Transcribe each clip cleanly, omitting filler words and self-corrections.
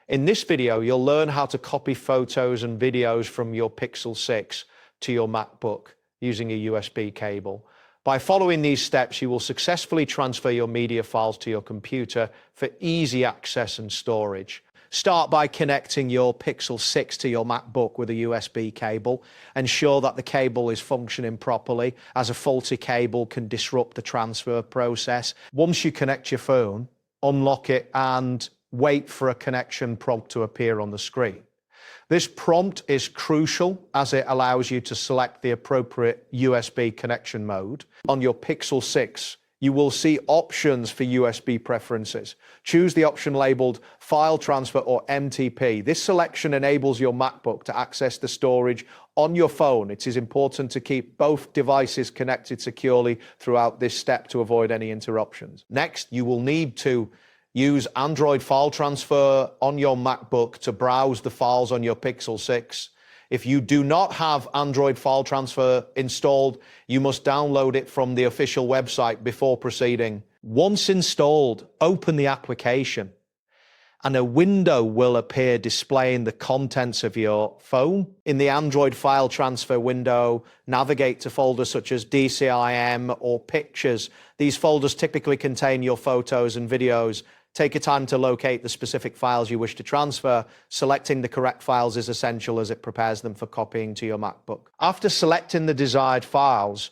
In this video, you'll learn how to copy photos and videos from your Pixel 6 to your MacBook using a USB cable. By following these steps, you will successfully transfer your media files to your computer for easy access and storage. Start by connecting your Pixel 6 to your MacBook with a USB cable. Ensure that the cable is functioning properly, as a faulty cable can disrupt the transfer process. Once you connect your phone, unlock it and wait for a connection prompt to appear on the screen. This prompt is crucial as it allows you to select the appropriate USB connection mode. On your Pixel 6, you will see options for USB preferences. Choose the option labeled File Transfer or MTP. This selection enables your MacBook to access the storage on your phone. It is important to keep both devices connected securely throughout this step to avoid any interruptions. Next, you will need to use Android file transfer on your MacBook to browse the files on your Pixel 6. If you do not have Android file transfer installed, you must download it from the official website before proceeding. Once installed, open the application and a window will appear displaying the contents of your phone. In the Android file transfer window, navigate to folders such as DCIM or Pictures. These folders typically contain your photos and videos. Take your time to locate the specific files you wish to transfer. Selecting the correct files is essential as it prepares them for copying to your MacBook. After selecting the desired files,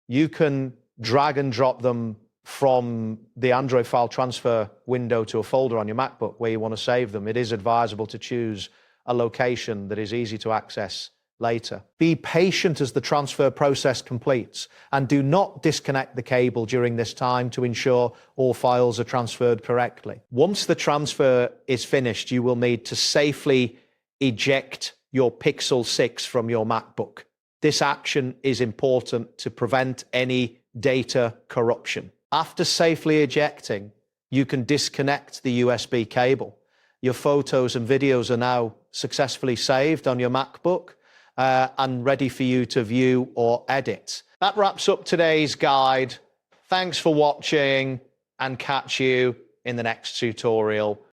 you can drag and drop them from the Android file transfer window to a folder on your MacBook where you want to save them. It is advisable to choose a location that is easy to access later. Be patient as the transfer process completes and do not disconnect the cable during this time to ensure all files are transferred correctly. Once the transfer is finished, you will need to safely eject your Pixel 6 from your MacBook. This action is important to prevent any data corruption. After safely ejecting, you can disconnect the USB cable. Your photos and videos are now successfully saved on your MacBook and ready for you to view or edit. That wraps up today's guide. Thanks for watching and catch you in the next tutorial.